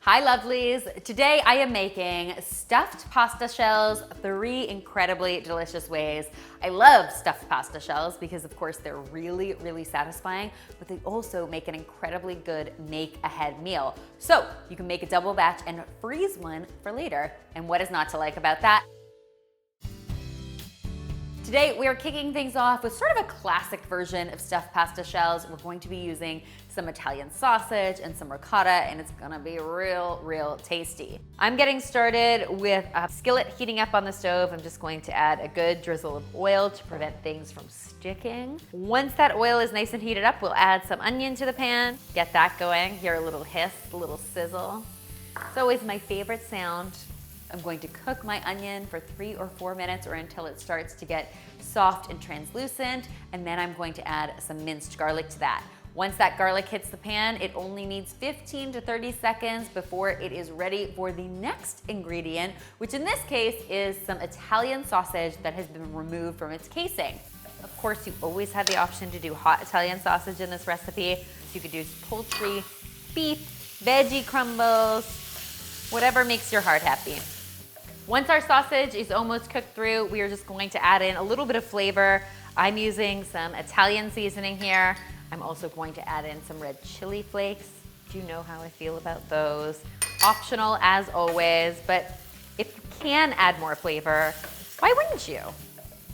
Hi lovelies! Today I am making stuffed pasta shells 3 incredibly delicious ways. I love stuffed pasta shells because of course they're really satisfying, but they also make an incredibly good make ahead meal. So you can make a double batch and freeze one for later. And what is not to like about that? Today we are kicking things off with sort of a classic version of stuffed pasta shells. We're going to be using some Italian sausage and some ricotta, and it's gonna be real tasty. I'm getting started with a skillet heating up on the stove. I'm just going to add a good drizzle of oil to prevent things from sticking. Once that oil is nice and heated up, we'll add some onion to the pan. Get that going. Hear a little hiss, a little sizzle. It's always my favorite sound. I'm going to cook my onion for 3 or 4 minutes or until it starts to get soft and translucent, and then I'm going to add some minced garlic to that. Once that garlic hits the pan, it only needs 15 to 30 seconds before it is ready for the next ingredient, which in this case is some Italian sausage that has been removed from its casing. Of course, you always have the option to do hot Italian sausage in this recipe. So you could do poultry, beef, veggie crumbles, whatever makes your heart happy. Once our sausage is almost cooked through, we are just going to add in a little bit of flavor. I'm using some Italian seasoning here. I'm also going to add in some red chili flakes. You know how I feel about those. Optional as always, but if you can add more flavor, why wouldn't you?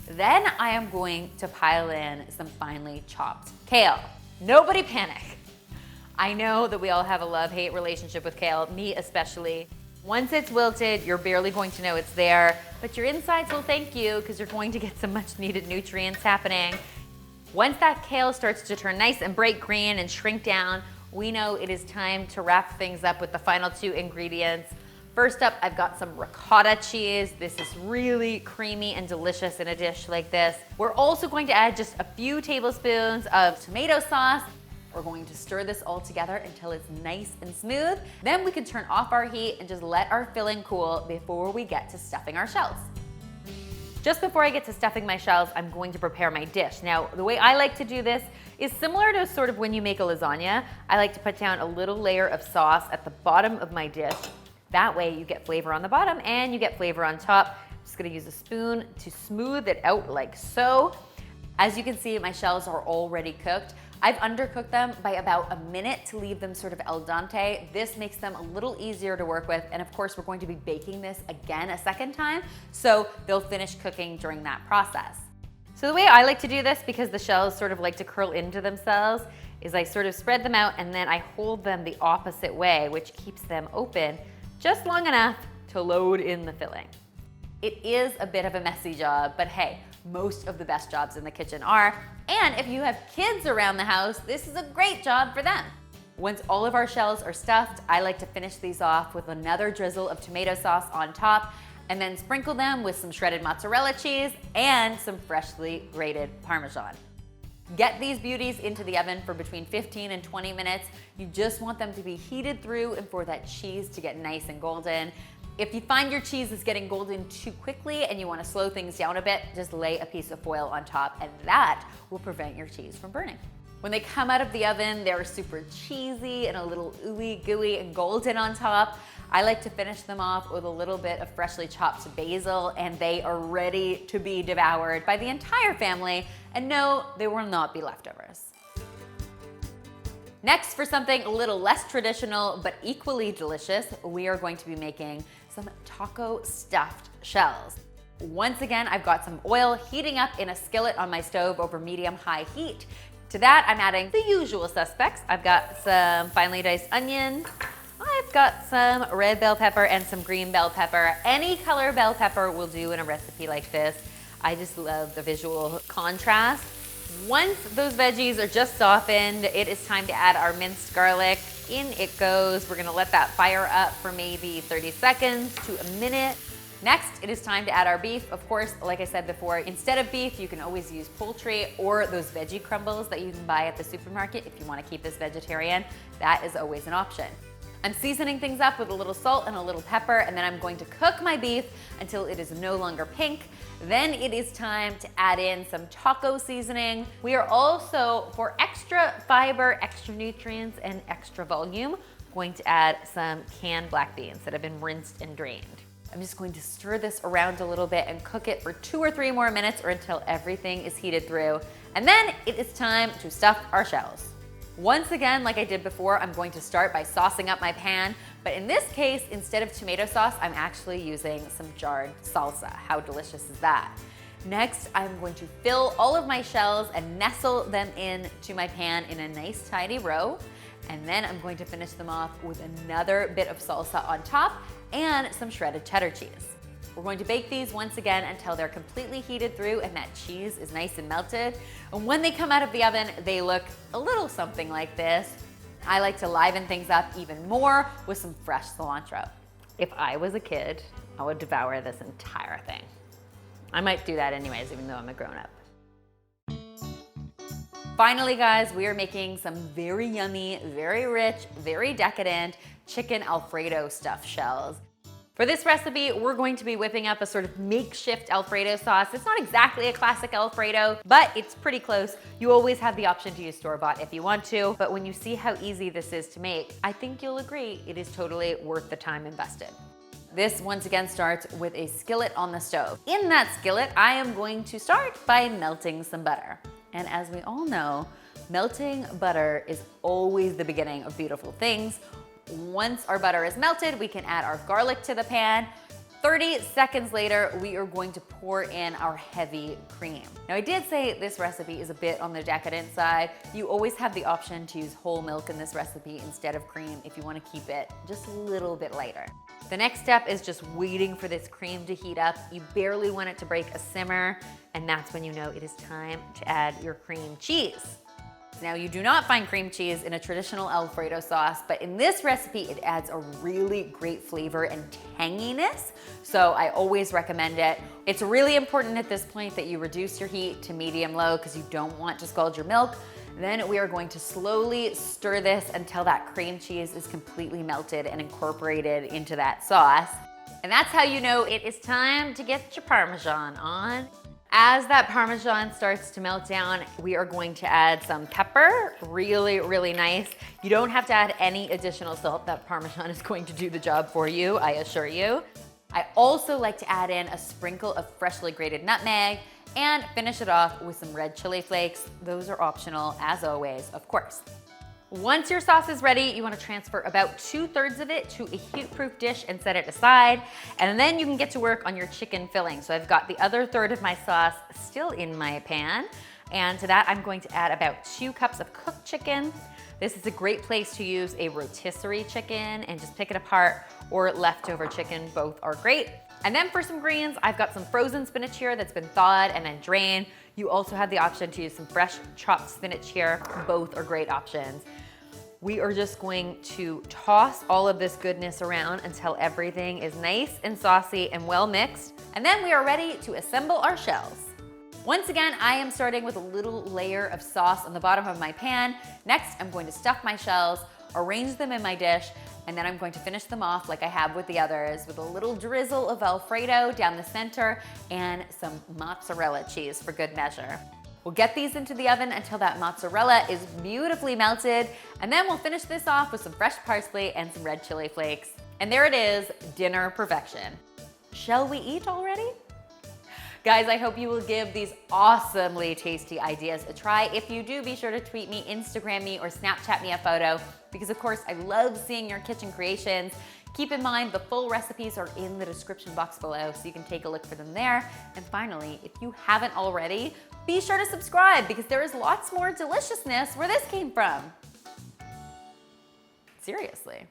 Then I am going to pile in some finely chopped kale. Nobody panic. I know that we all have a love-hate relationship with kale, me especially. Once it's wilted, you're barely going to know it's there, but your insides will thank you because you're going to get some much needed nutrients happening. Once that kale starts to turn nice and bright green and shrink down, we know it is time to wrap things up with the final 2 ingredients. First up, I've got some ricotta cheese. This is really creamy and delicious in a dish like this. We're also going to add just a few tablespoons of tomato sauce. We're going to stir this all together until it's nice and smooth. Then we can turn off our heat and just let our filling cool before we get to stuffing our shells. Just before I get to stuffing my shells, I'm going to prepare my dish. Now, the way I like to do this is similar to sort of when you make a lasagna. I like to put down a little layer of sauce at the bottom of my dish. That way you get flavor on the bottom and you get flavor on top. I'm just gonna use a spoon to smooth it out like so. As you can see, my shells are already cooked. I've undercooked them by about a minute to leave them sort of al dente. This makes them a little easier to work with, and of course we're going to be baking this again a second time, so they'll finish cooking during that process. So the way I like to do this, because the shells sort of like to curl into themselves, is I sort of spread them out and then I hold them the opposite way, which keeps them open just long enough to load in the filling. It is a bit of a messy job, but hey, most of the best jobs in the kitchen are. And if you have kids around the house, this is a great job for them. Once all of our shells are stuffed, I like to finish these off with another drizzle of tomato sauce on top and then sprinkle them with some shredded mozzarella cheese and some freshly grated Parmesan. Get these beauties into the oven for between 15 and 20 minutes. You just want them to be heated through and for that cheese to get nice and golden. If you find your cheese is getting golden too quickly and you want to slow things down a bit, just lay a piece of foil on top and that will prevent your cheese from burning. When they come out of the oven, they're super cheesy and a little ooey gooey and golden on top. I like to finish them off with a little bit of freshly chopped basil and they are ready to be devoured by the entire family. And no, there will not be leftovers. Next, for something a little less traditional but equally delicious, we are going to be making some taco stuffed shells. Once again, I've got some oil heating up in a skillet on my stove over medium-high heat. To that, I'm adding the usual suspects. I've got some finely diced onion. I've got some red bell pepper and some green bell pepper. Any color bell pepper will do in a recipe like this. I just love the visual contrast. Once those veggies are just softened, it is time to add our minced garlic. In it goes. We're gonna let that fire up for maybe 30 seconds to a minute. Next, it is time to add our beef. Of course, like I said before, instead of beef, you can always use poultry or those veggie crumbles that you can buy at the supermarket if you wanna keep this vegetarian. That is always an option. I'm seasoning things up with a little salt and a little pepper, and then I'm going to cook my beef until it is no longer pink. Then it is time to add in some taco seasoning. We are also, for extra fiber, extra nutrients, and extra volume, going to add some canned black beans that have been rinsed and drained. I'm just going to stir this around a little bit and cook it for 2 or 3 more minutes or until everything is heated through. And then it is time to stuff our shells. Once again, like I did before, I'm going to start by saucing up my pan, but in this case, instead of tomato sauce, I'm actually using some jarred salsa. How delicious is that? Next, I'm going to fill all of my shells and nestle them into my pan in a nice tidy row. And then I'm going to finish them off with another bit of salsa on top and some shredded cheddar cheese. We're going to bake these once again until they're completely heated through and that cheese is nice and melted. And when they come out of the oven, they look a little something like this. I like to liven things up even more with some fresh cilantro. If I was a kid, I would devour this entire thing. I might do that anyways, even though I'm a grown-up. Finally, guys, we are making some very yummy, very rich, very decadent chicken Alfredo stuffed shells. For this recipe, we're going to be whipping up a sort of makeshift Alfredo sauce. It's not exactly a classic Alfredo, but it's pretty close. You always have the option to use store-bought if you want to, but when you see how easy this is to make, I think you'll agree it is totally worth the time invested. This once again starts with a skillet on the stove. In that skillet, I am going to start by melting some butter. And as we all know, melting butter is always the beginning of beautiful things. Once our butter is melted, we can add our garlic to the pan. 30 seconds later, we are going to pour in our heavy cream. Now, I did say this recipe is a bit on the decadent side. You always have the option to use whole milk in this recipe instead of cream if you want to keep it just a little bit lighter. The next step is just waiting for this cream to heat up. You barely want it to break a simmer, and that's when you know it is time to add your cream cheese. Now, you do not find cream cheese in a traditional Alfredo sauce, but in this recipe, it adds a really great flavor and tanginess, so I always recommend it. It's really important at this point that you reduce your heat to medium-low because you don't want to scald your milk. Then we are going to slowly stir this until that cream cheese is completely melted and incorporated into that sauce. And that's how you know it is time to get your Parmesan on. As that Parmesan starts to melt down, we are going to add some pepper, really, really nice. You don't have to add any additional salt. That Parmesan is going to do the job for you, I assure you. I also like to add in a sprinkle of freshly grated nutmeg and finish it off with some red chili flakes. Those are optional, as always, of course. Once your sauce is ready, you want to transfer about 2/3 of it to a heat-proof dish and set it aside. And then you can get to work on your chicken filling. So I've got the other third of my sauce still in my pan. And to that, I'm going to add about 2 cups of cooked chicken. This is a great place to use a rotisserie chicken and just pick it apart, or leftover chicken, both are great. And then for some greens, I've got some frozen spinach here that's been thawed and then drained. You also have the option to use some fresh chopped spinach here. Both are great options. We are just going to toss all of this goodness around until everything is nice and saucy and well mixed. And then we are ready to assemble our shells. Once again, I am starting with a little layer of sauce on the bottom of my pan. Next, I'm going to stuff my shells, arrange them in my dish, and then I'm going to finish them off like I have with the others with a little drizzle of Alfredo down the center and some mozzarella cheese for good measure. We'll get these into the oven until that mozzarella is beautifully melted, and then we'll finish this off with some fresh parsley and some red chili flakes. And there it is, dinner perfection. Shall we eat already? Guys, I hope you will give these awesomely tasty ideas a try. If you do, be sure to tweet me, Instagram me, or Snapchat me a photo, because of course I love seeing your kitchen creations. Keep in mind, the full recipes are in the description box below, so you can take a look for them there. And finally, if you haven't already, be sure to subscribe, because there is lots more deliciousness where this came from. Seriously.